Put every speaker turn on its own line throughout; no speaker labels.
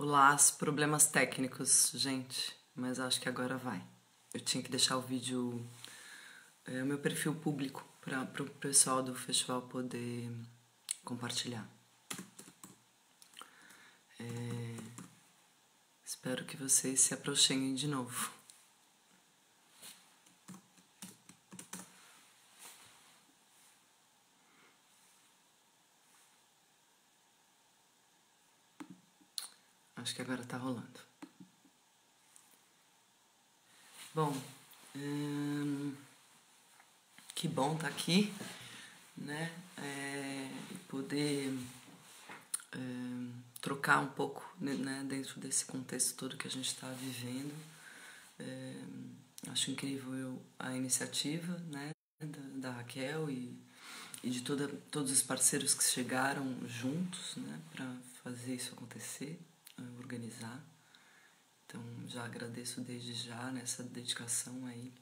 Olá, problemas técnicos, gente, mas acho que agora vai. Eu tinha que deixar o vídeo, o meu perfil público, para o pessoal do festival poder compartilhar. Espero que vocês se aproximem de novo. Acho que agora tá rolando. Bom, que bom estar aqui, né? E poder trocar um pouco, né, dentro desse contexto todo que a gente está vivendo. Acho incrível a iniciativa, né, da Raquel e de todos os parceiros que chegaram juntos, né, para fazer isso acontecer, organizar. Então já agradeço desde já nessa dedicação aí.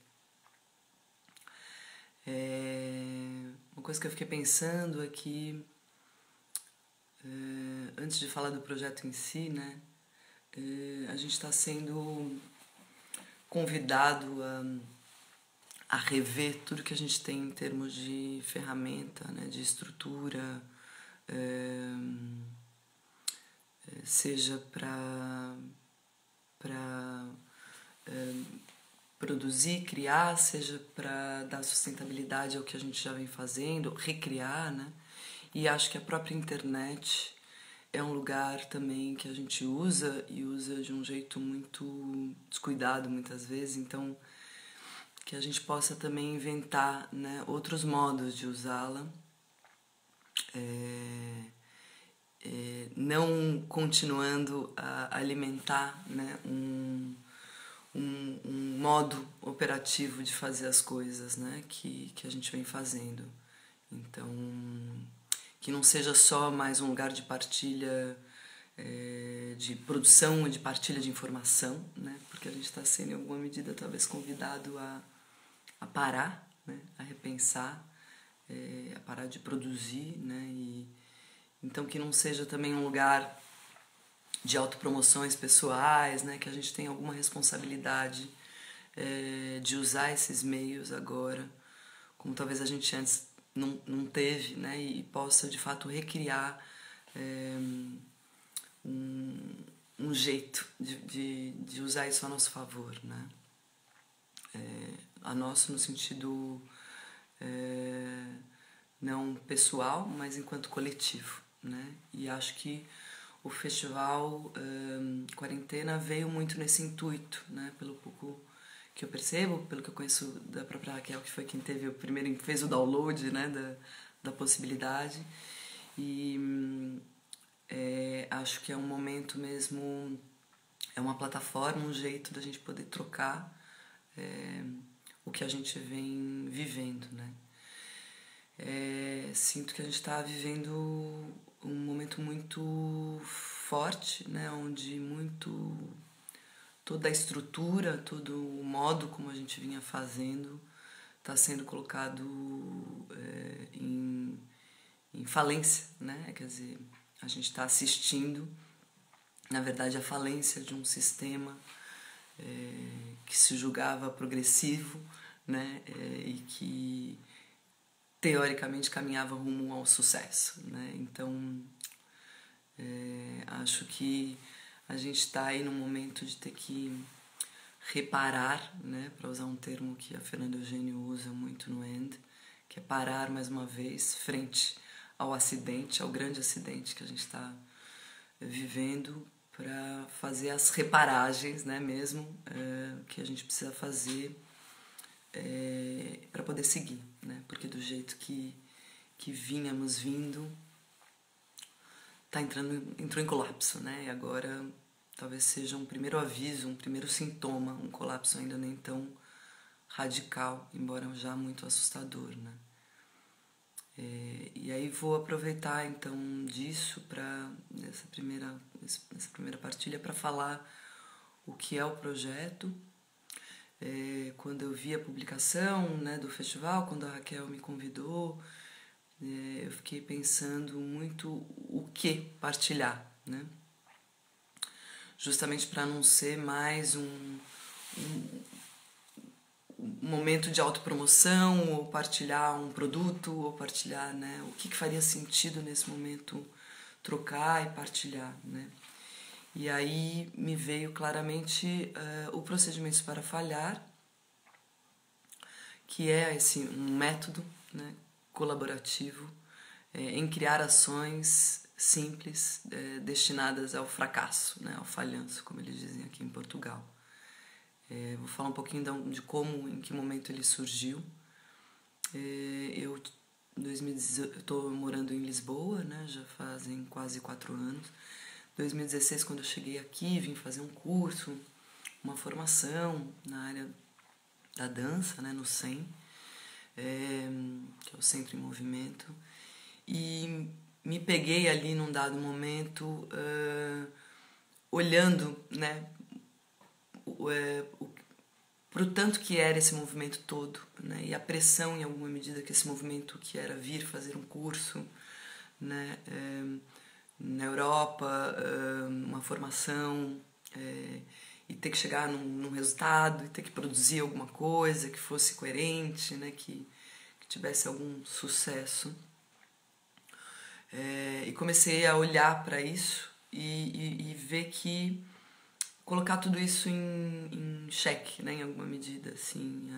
Uma coisa que eu fiquei pensando é que antes de falar do projeto em si, né, a gente está sendo convidado a rever tudo que a gente tem em termos de ferramenta, né, de estrutura, seja para produzir, criar, seja para dar sustentabilidade ao que a gente já vem fazendo, recriar, né? E acho que a própria internet é um lugar também que a gente usa e usa de um jeito muito descuidado muitas vezes, então que a gente possa também inventar, né, outros modos de usá-la, não continuando a alimentar, né, um modo operativo de fazer as coisas, né, que a gente vem fazendo. Então, que não seja só mais um lugar de partilha, de produção e de partilha de informação, né, porque a gente está sendo em alguma medida talvez convidado a parar, né, a repensar, a parar de produzir, né, e então que não seja também um lugar de autopromoções pessoais, né, que a gente tenha alguma responsabilidade de usar esses meios agora, como talvez a gente antes não teve, né, e possa de fato recriar um jeito de usar isso a nosso favor, né? A nosso no sentido não pessoal, mas enquanto coletivo, né? E acho que o festival Quarentena veio muito nesse intuito, né? Pelo pouco que eu percebo, pelo que eu conheço da própria Raquel, que foi quem teve o primeiro, fez o download, né, da possibilidade. E acho que é um momento mesmo, é uma plataforma, um jeito da gente poder trocar o que a gente vem vivendo, né? Sinto que a gente está vivendo um momento muito forte, né, onde toda a estrutura, todo o modo como a gente vinha fazendo está sendo colocado em falência, né? Quer dizer, a gente está assistindo, na verdade, a falência de um sistema que se julgava progressivo, né? E que teoricamente caminhava rumo ao sucesso, né? Então acho que a gente está aí num momento de ter que reparar, né, para usar um termo que a Fernanda Eugênio usa muito no End, que é parar mais uma vez frente ao acidente, ao grande acidente que a gente está vivendo, para fazer as reparagens, né, mesmo, que a gente precisa fazer para poder seguir, né, porque do jeito que vínhamos vindo, entrou em colapso, né, e agora talvez seja um primeiro aviso, um primeiro sintoma, um colapso ainda nem tão radical, embora já muito assustador, né? E aí vou aproveitar então disso para nessa primeira partilha para falar o que é o projeto. Quando eu vi a publicação, né, do festival, quando a Raquel me convidou, eu fiquei pensando muito o que partilhar, né? justamente para não ser mais um momento de autopromoção, ou partilhar um produto, ou partilhar, né, o que faria sentido nesse momento trocar e partilhar, né. E aí me veio claramente o Procedimentos para Falhar, que é um método, né, colaborativo em criar ações simples destinadas ao fracasso, né, ao falhanço, como eles dizem aqui em Portugal. Vou falar um pouquinho de como, em que momento ele surgiu. Eu estou morando em Lisboa, né, já fazem quase 4 anos. Em 2016, quando eu cheguei aqui, vim fazer um curso, uma formação na área da dança, né, no CEM, que é o Centro em Movimento, e me peguei ali num dado momento olhando, né, para o tanto que era esse movimento todo, né, e a pressão em alguma medida que esse movimento que era vir fazer um curso, né, na Europa, uma formação, e ter que chegar num resultado, e ter que produzir alguma coisa que fosse coerente, né, que tivesse algum sucesso. E comecei a olhar para isso e ver que colocar tudo isso em xeque, né, em alguma medida, assim,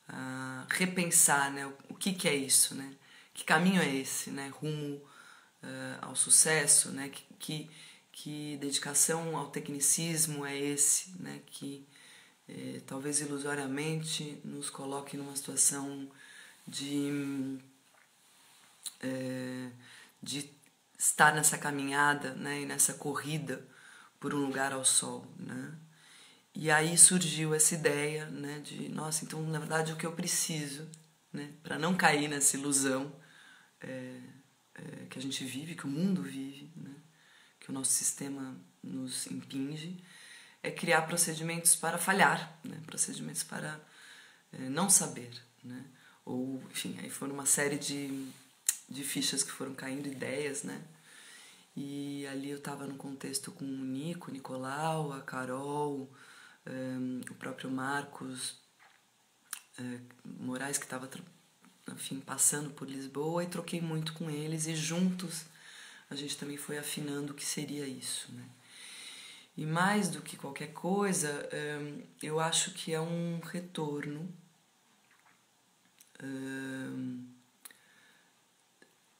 a repensar, né, o que é isso, né, que caminho é esse, né, rumo ao sucesso, né, que dedicação ao tecnicismo é esse, né, que talvez ilusoriamente nos coloque numa situação de estar nessa caminhada, né, e nessa corrida por um lugar ao sol, né? E aí surgiu essa ideia, né, de, nossa, então na verdade o que eu preciso, né, para não cair nessa ilusão que a gente vive, que o mundo vive, né, que o nosso sistema nos impinge, é criar procedimentos para falhar, né, procedimentos para não saber, né, ou, enfim, aí foram uma série de fichas que foram caindo, ideias, né, e ali eu estava num contexto com o Nico, o Nicolau, a Carol, o próprio Marcos Moraes, que estava, enfim, passando por Lisboa, e troquei muito com eles, e juntos a gente também foi afinando o que seria isso, né. E mais do que qualquer coisa, eu acho que é um retorno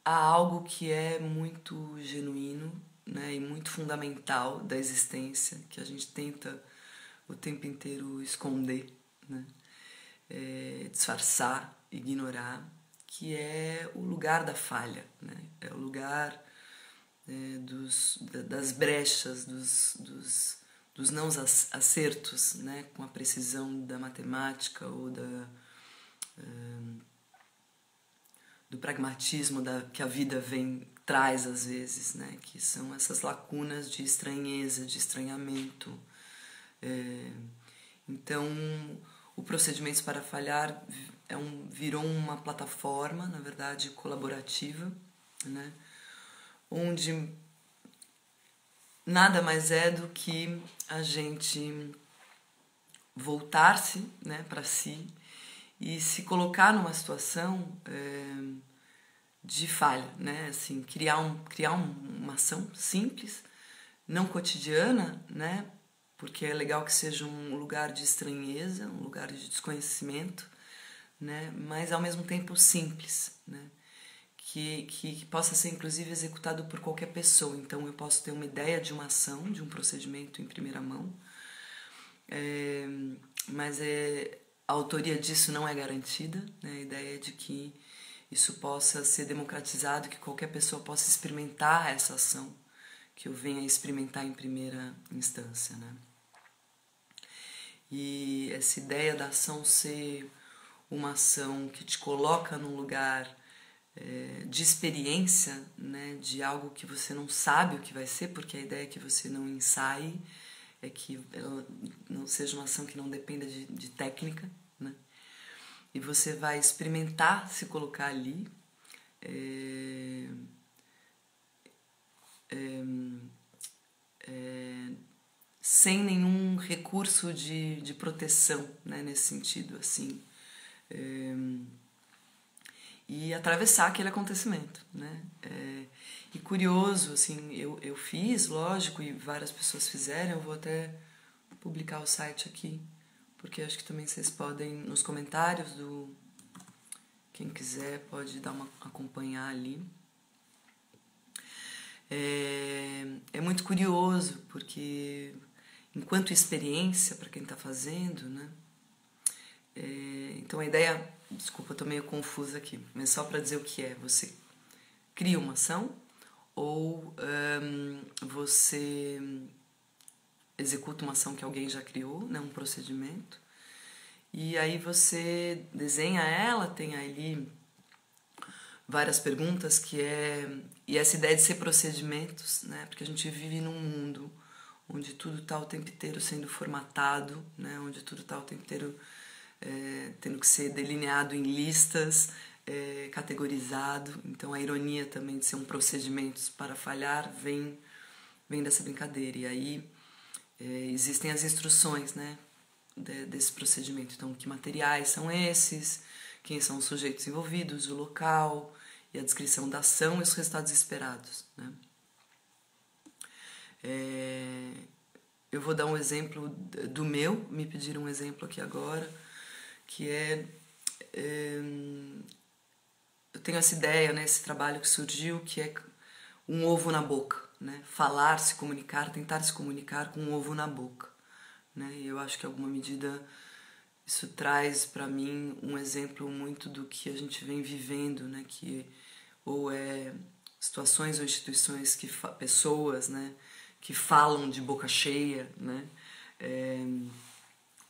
a algo que é muito genuíno, né, e muito fundamental da existência, que a gente tenta o tempo inteiro esconder, né, disfarçar, ignorar, que é o lugar da falha, né, é o lugar das brechas, dos não acertos, né, com a precisão da matemática ou do pragmatismo que a vida traz às vezes, né, que são essas lacunas de estranheza, de estranhamento. Então, o Procedimentos para Falhar virou uma plataforma, na verdade, colaborativa, né, onde nada mais é do que a gente voltar-se, né, para si e se colocar numa situação de falha, né, assim, criar uma ação simples, não cotidiana, né, porque é legal que seja um lugar de estranheza, um lugar de desconhecimento, né, mas ao mesmo tempo simples, né, que possa ser inclusive executado por qualquer pessoa. Então eu posso ter uma ideia de uma ação, de um procedimento em primeira mão, mas a autoria disso não é garantida, né? A ideia é de que isso possa ser democratizado, que qualquer pessoa possa experimentar essa ação que eu venha experimentar em primeira instância, né? E essa ideia da ação ser uma ação que te coloca num lugar de experiência, né, de algo que você não sabe o que vai ser, porque a ideia é que você não ensaie, é que ela não seja uma ação que não dependa de técnica, né, e você vai experimentar se colocar ali, sem nenhum recurso de proteção, né, nesse sentido, assim, e atravessar aquele acontecimento, né? E curioso, assim, eu fiz, lógico, e várias pessoas fizeram, eu vou até publicar o site aqui, porque acho que também vocês podem, nos comentários quem quiser pode acompanhar ali. É muito curioso, porque enquanto experiência para quem está fazendo, né? Então a ideia, desculpa, eu tô meio confusa aqui, mas só para dizer o que é: você cria uma ação ou você executa uma ação que alguém já criou, né? Um procedimento, e aí você desenha ela, tem ali várias perguntas e essa ideia de ser procedimentos, né? Porque a gente vive num mundo onde tudo está o tempo inteiro sendo formatado, né? Onde tudo está o tempo inteiro tendo que ser delineado em listas, categorizado. Então a ironia também de ser um procedimento para falhar vem dessa brincadeira. E aí existem as instruções, né? Desse procedimento. Então, que materiais são esses, quem são os sujeitos envolvidos, o local e a descrição da ação e os resultados esperados, né? Eu vou dar um exemplo do meu, me pediram um exemplo aqui agora, que eu tenho essa ideia, né, esse trabalho que surgiu, que é um ovo na boca, né? Falar, se comunicar, tentar se comunicar com um ovo na boca, né? E eu acho que em alguma medida isso traz para mim um exemplo muito do que a gente vem vivendo, né? Que ou situações ou instituições pessoas, né, que falam de boca cheia, né?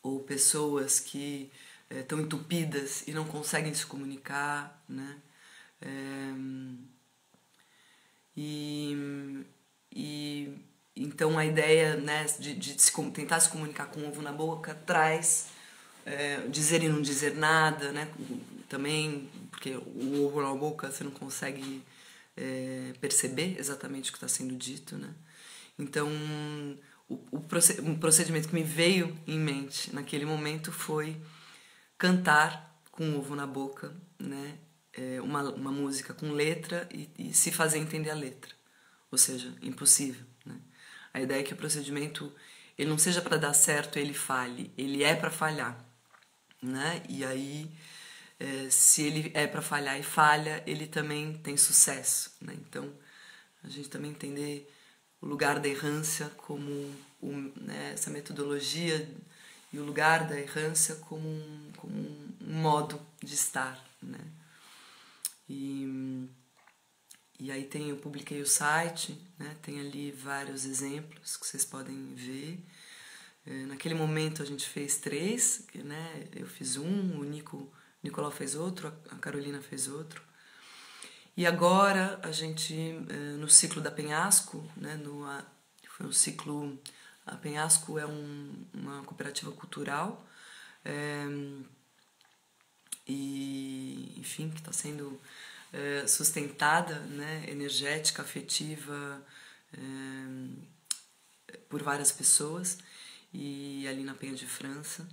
Ou pessoas que estão entupidas e não conseguem se comunicar, né? Então a ideia, né, de tentar se comunicar com o ovo na boca traz dizer e não dizer nada, né? Também porque o ovo na boca você não consegue perceber exatamente o que está sendo dito, né? Então um procedimento que me veio em mente naquele momento foi cantar com o ovo na boca, né? Uma música com letra e se fazer entender a letra, ou seja, impossível, né? A ideia é que o procedimento ele não seja para dar certo, ele falhe, ele é para falhar, né? E aí se ele é para falhar e falha, ele também tem sucesso, né? Então a gente também entender o lugar da errância como né, essa metodologia e o lugar da errância como um modo de estar, né? E aí eu publiquei o site, né? Tem ali vários exemplos que vocês podem ver. Naquele momento a gente fez 3, né? Eu fiz um, o Nicolau fez outro, a Carolina fez outro. E agora a gente, no ciclo da Penhasco, né? Foi um ciclo... A Penhasco é uma cooperativa cultural e, enfim, que está sendo sustentada, né, energética, afetiva, por várias pessoas, e ali na Penha de França.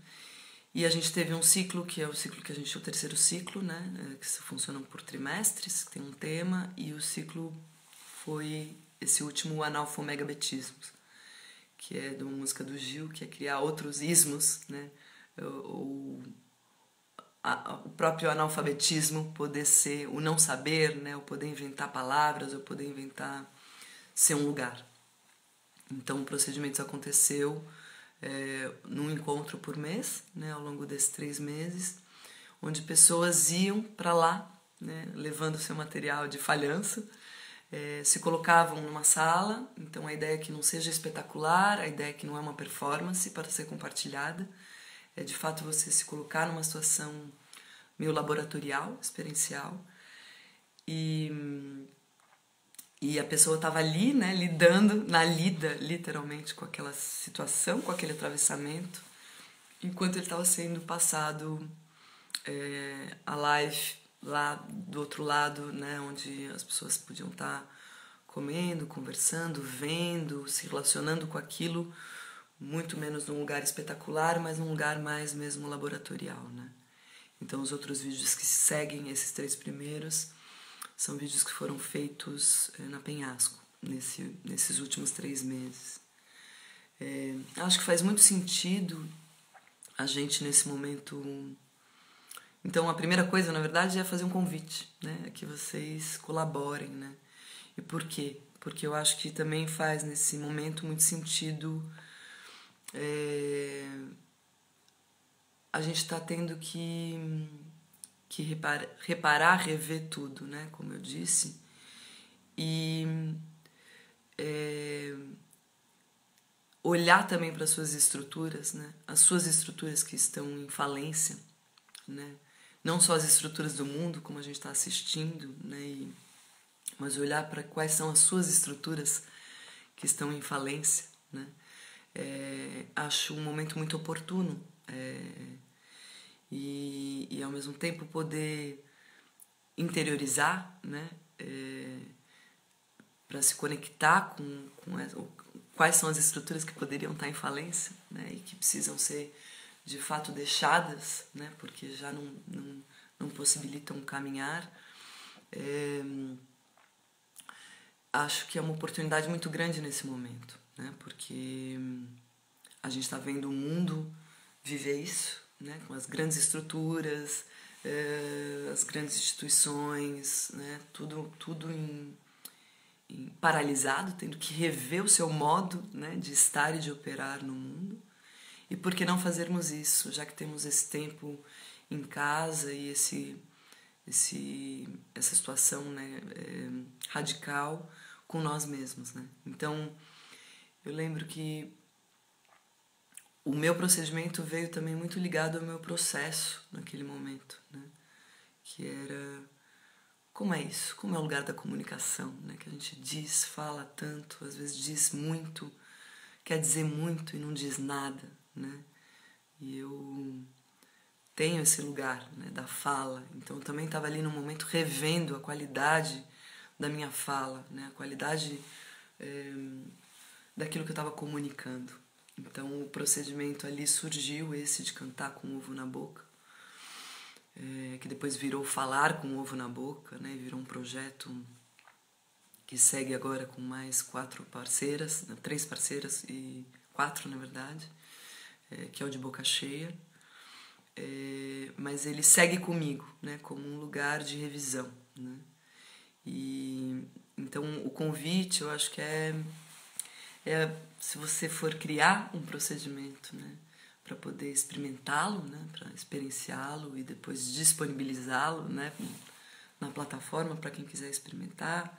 E a gente teve um ciclo, que é o ciclo que a gente... o terceiro ciclo, né, que funcionam por trimestres, que tem um tema, e o ciclo foi esse último, Analfomegabetismos, que é de uma música do Gil, que é criar outros ismos, né, o próprio analfabetismo poder ser o não saber, né, o poder inventar palavras, o poder inventar ser um lugar. Então o procedimento aconteceu num encontro por mês, né, ao longo desses 3 meses, onde pessoas iam para lá, né, levando seu material de falhanço, se colocavam numa sala. Então a ideia é que não seja espetacular, a ideia é que não é uma performance para ser compartilhada, é de fato você se colocar numa situação meio laboratorial, experiencial, e a pessoa estava ali, né, lidando, literalmente, com aquela situação, com aquele atravessamento, enquanto ele estava sendo passado a live lá do outro lado, né, onde as pessoas podiam estar comendo, conversando, vendo, se relacionando com aquilo, muito menos num lugar espetacular, mas num lugar mais mesmo laboratorial, né? Então os outros vídeos que seguem esses 3 primeiros são vídeos que foram feitos na Penhasco, nesses últimos 3 meses. Acho que faz muito sentido a gente nesse momento... Então a primeira coisa, na verdade, é fazer um convite, né? É que vocês colaborem, né? E por quê? Porque eu acho que também faz nesse momento muito sentido... a gente está tendo que reparar, rever tudo, né? Como eu disse. E olhar também para as suas estruturas, né? As suas estruturas que estão em falência, né? Não só as estruturas do mundo, como a gente está assistindo, né? Mas olhar para quais são as suas estruturas que estão em falência, né? Acho um momento muito oportuno e ao mesmo tempo poder interiorizar, né? Para se conectar com quais são as estruturas que poderiam estar em falência, né? E que precisam ser de fato deixadas, né? Porque já não possibilitam caminhar. Acho que é uma oportunidade muito grande nesse momento, né? Porque a gente está vendo o mundo viver isso, né? Com as grandes estruturas, as grandes instituições, né? Tudo paralisado, tendo que rever o seu modo, né? De estar e de operar no mundo. E por que não fazermos isso, já que temos esse tempo em casa e essa situação, né? Radical com nós mesmos, né? Então, eu lembro que o meu procedimento veio também muito ligado ao meu processo naquele momento, né? Que era... Como é isso? Como é o lugar da comunicação, né? Que a gente diz, fala tanto, às vezes diz muito, quer dizer muito e não diz nada, né? E eu tenho esse lugar, né, da fala. Então eu também estava ali no momento revendo a qualidade da minha fala, né? A qualidade daquilo que eu estava comunicando. Então o procedimento ali surgiu, esse de cantar com o ovo na boca, que depois virou falar com o ovo na boca, né? Virou um projeto que segue agora com mais 4 parceiras, 3 parceiras e 4 na verdade, que é o de Boca Cheia. Mas ele segue comigo, né? Como um lugar de revisão, né? E então o convite, eu acho que é se você for criar um procedimento, né, para poder experimentá-lo, né, para experienciá-lo e depois disponibilizá-lo, né, na plataforma para quem quiser experimentar,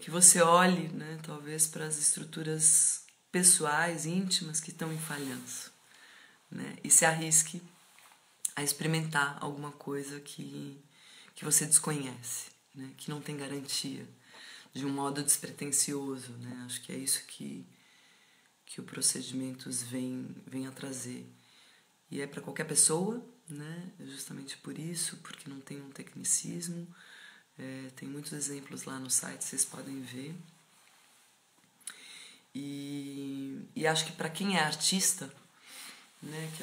que você olhe, né, talvez para as estruturas pessoais, íntimas que estão em falhança, né, e se arrisque a experimentar alguma coisa que você desconhece, né, que não tem garantia, de um modo despretensioso, né? Acho que é isso que o Procedimentos vem a trazer. E é para qualquer pessoa, né? Justamente por isso, porque não tem um tecnicismo. Tem muitos exemplos lá no site, vocês podem ver. E acho que para quem é artista, né? Que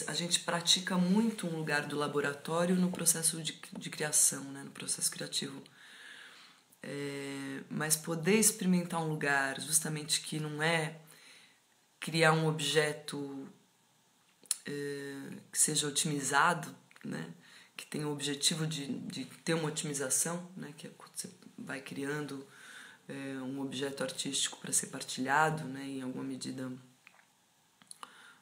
a gente pratica muito um lugar do laboratório no processo de criação, né? No processo criativo. Mas poder experimentar um lugar justamente que não é criar um objeto que seja otimizado, né? Que tenha o objetivo de ter uma otimização, né? Que é quando você vai criando um objeto artístico para ser partilhado, né? Em alguma medida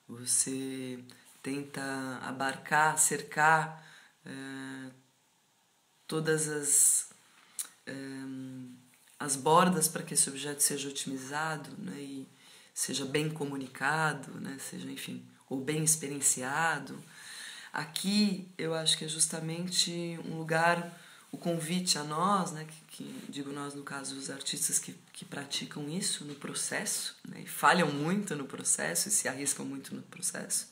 você tenta abarcar, cercar todas as bordas para que esse objeto seja otimizado, né, e seja bem comunicado, né, seja, enfim, ou bem experienciado. Aqui eu acho que é justamente um lugar, o convite a nós, né, que digo nós no caso os artistas que praticam isso no processo, né, e falham muito no processo e se arriscam muito no processo,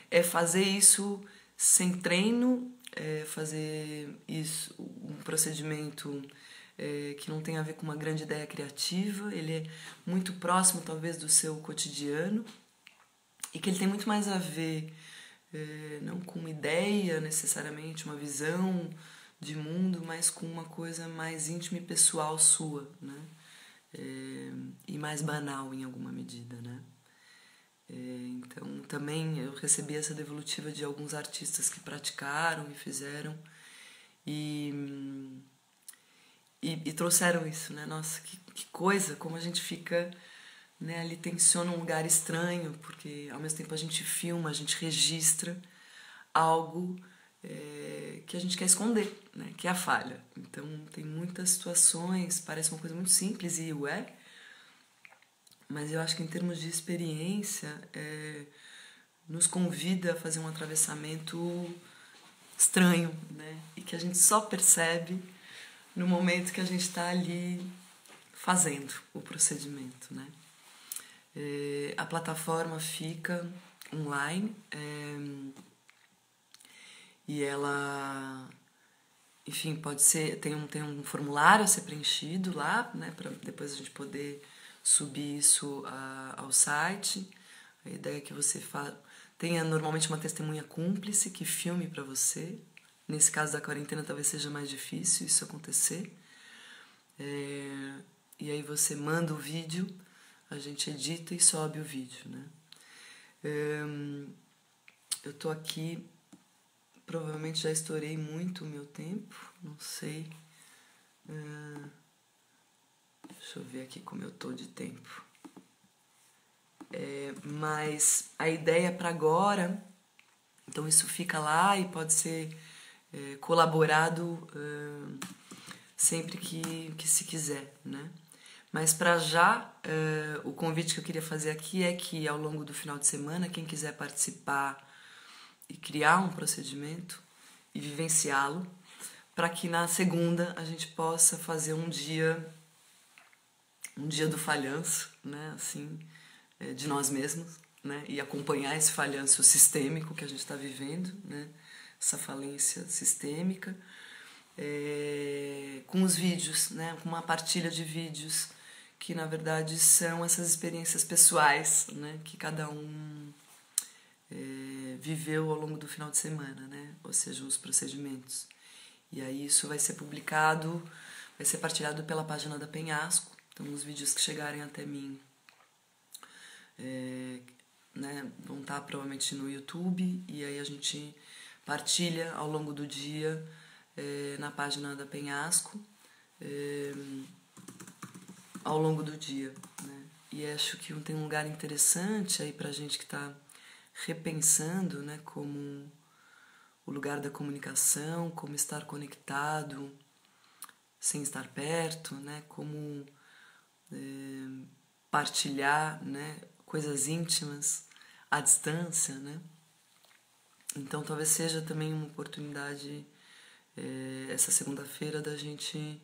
é fazer isso sem treino, fazer isso, um procedimento que não tem a ver com uma grande ideia criativa, ele é muito próximo talvez do seu cotidiano e que ele tem muito mais a ver não com uma ideia necessariamente, uma visão de mundo, mas com uma coisa mais íntima e pessoal sua, né? E mais banal em alguma medida, né? Então também eu recebi essa devolutiva de alguns artistas que praticaram e fizeram e trouxeram isso, né? Nossa, que coisa, como a gente fica, né, ali tensiona um lugar estranho, porque ao mesmo tempo a gente filma, a gente registra algo que a gente quer esconder, né? Que é a falha. Então tem muitas situações, parece uma coisa muito simples e mas eu acho que em termos de experiência nos convida a fazer um atravessamento estranho, né? E que a gente só percebe no momento que a gente está ali fazendo o procedimento, né? A plataforma fica online e ela, enfim, pode ser, tem um formulário a ser preenchido lá, né, para depois a gente poder subir isso ao site. A ideia é que você tenha normalmente uma testemunha cúmplice que filme para você. Nesse caso da quarentena talvez seja mais difícil isso acontecer. E aí você manda o vídeo, a gente edita e sobe o vídeo, né? Eu tô aqui, provavelmente já estourei muito o meu tempo, não sei. Deixa eu ver aqui como eu tô de tempo. Mas a ideia para agora, então isso fica lá e pode ser colaborado sempre que se quiser, né? Mas para já, o convite que eu queria fazer aqui é que ao longo do final de semana, quem quiser participar e criar um procedimento e vivenciá-lo, para que na segunda a gente possa fazer um dia do falhanço, né? Assim, de nós mesmos, né? E acompanhar esse falhanço sistêmico que a gente está vivendo, né? Essa falência sistêmica, com os vídeos, né? Com uma partilha de vídeos que na verdade são essas experiências pessoais, né? Que cada um viveu ao longo do final de semana, né? Ou seja, os procedimentos. E aí isso vai ser publicado, vai ser partilhado pela página da Penhasco. Então os vídeos que chegarem até mim né, vão estar provavelmente no YouTube, e aí a gente partilha ao longo do dia na página da Penhasco ao longo do dia, né? E acho que tem um lugar interessante aí pra gente que está repensando, né, como o lugar da comunicação, como estar conectado sem estar perto, né, como partilhar, né, coisas íntimas à distância, né? Então talvez seja também uma oportunidade essa segunda-feira da gente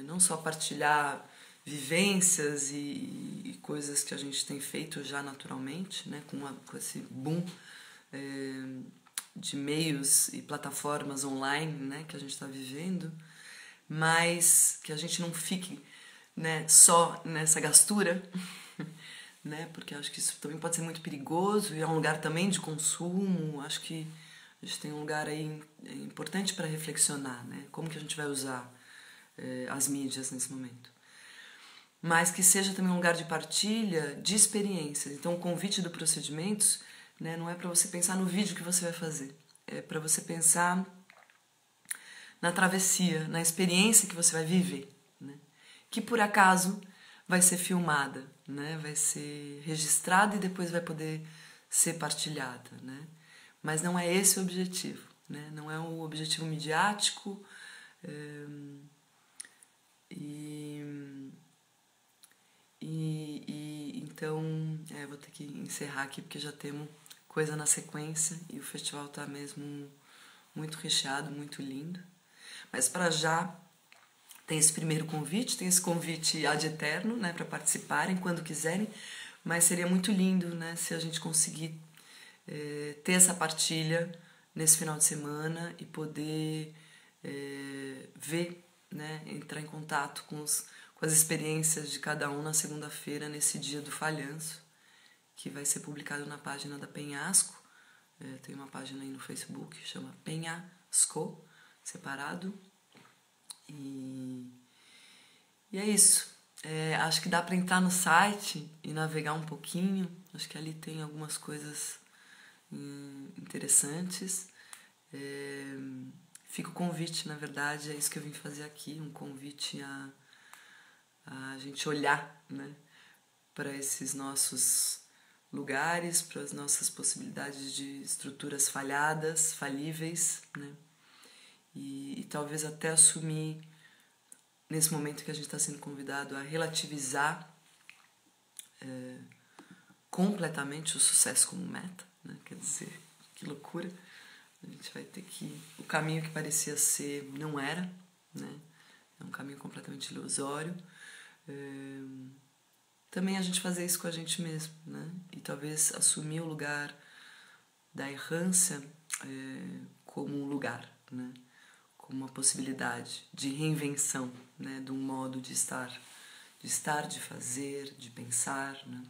não só partilhar vivências e coisas que a gente tem feito já naturalmente, né, com esse boom de meios e plataformas online, né, que a gente está vivendo, mas que a gente não fique, né, só nessa gastura, né, porque acho que isso também pode ser muito perigoso e é um lugar também de consumo. Acho que a gente tem um lugar aí importante para reflexionar, né, como que a gente vai usar as mídias nesse momento. Mas que seja também um lugar de partilha de experiências. Então o convite do Procedimentos, né, não é para você pensar no vídeo que você vai fazer, é para você pensar na travessia, na experiência que você vai viver, né, que por acaso vai ser filmada, né, vai ser registrada e depois vai poder ser partilhada, né? Mas não é esse o objetivo, né? Não é o objetivo midiático. Então vou ter que encerrar aqui porque já temos coisa na sequência e o festival tá mesmo muito recheado, muito lindo. Mas para já tem esse primeiro convite, tem esse convite ad eterno, né, para participarem quando quiserem, mas seria muito lindo, né, se a gente conseguir ter essa partilha nesse final de semana e poder ver, né, entrar em contato com as experiências de cada um na segunda-feira, nesse dia do falhanço, que vai ser publicado na página da Penhasco. Tem uma página aí no Facebook que chama Penhasco, separado. E é isso. Acho que dá para entrar no site e navegar um pouquinho. Acho que ali tem algumas coisas interessantes. Fica o convite, na verdade, é isso que eu vim fazer aqui, um convite a gente olhar, né, para esses nossos lugares, para as nossas possibilidades de estruturas falhadas, falíveis, né, e talvez até assumir, nesse momento que a gente está sendo convidado a relativizar completamente o sucesso como meta, né, quer dizer, que loucura. A gente vai ter que... O caminho que parecia ser não era, né? É um caminho completamente ilusório. Também a gente fazer isso com a gente mesmo, né? E talvez assumir o lugar da errância como um lugar, né? Como uma possibilidade de reinvenção, né? De um modo de estar, de fazer, de pensar, né?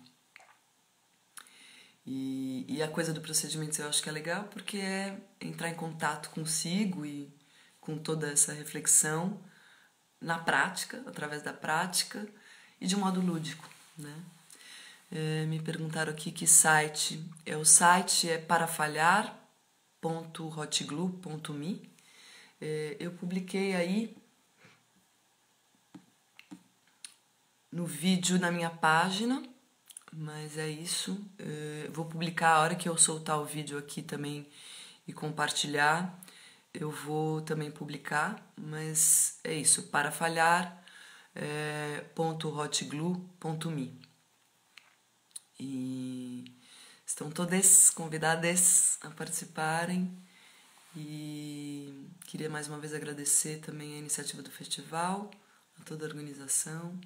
E a coisa do procedimento eu acho que é legal porque é entrar em contato consigo e com toda essa reflexão na prática, através da prática e de um modo lúdico, né? Me perguntaram aqui que site é. O site é parafalhar.hotglue.me. Eu publiquei aí no vídeo na minha página. Mas é isso, vou publicar a hora que eu soltar o vídeo aqui também e compartilhar, eu vou também publicar, mas é isso, parafalhar.hotglue.me. E estão todos convidados a participarem e queria mais uma vez agradecer também a iniciativa do festival, a toda a organização.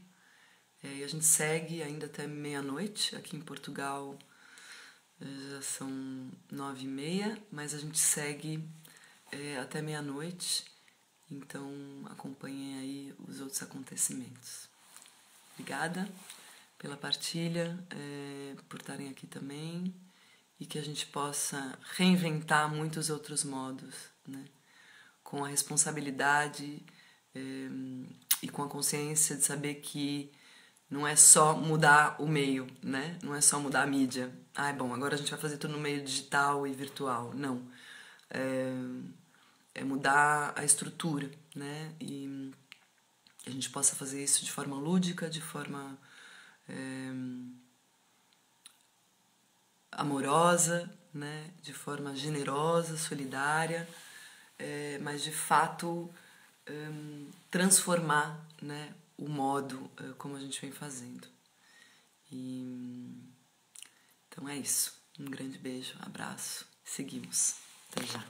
E a gente segue ainda até meia-noite. Aqui em Portugal já são 9h30, mas a gente segue até meia-noite. Então acompanhem aí os outros acontecimentos. Obrigada pela partilha, por estarem aqui também, e que a gente possa reinventar muitos outros modos, né? Com a responsabilidade e com a consciência de saber que não é só mudar o meio, né? Não é só mudar a mídia. Bom, agora a gente vai fazer tudo no meio digital e virtual. Não. É mudar a estrutura, né? E a gente possa fazer isso de forma lúdica, de forma amorosa, né? De forma generosa, solidária, mas de fato transformar, né, o modo como a gente vem fazendo. Então é isso. Um grande beijo, abraço. Seguimos. Até já.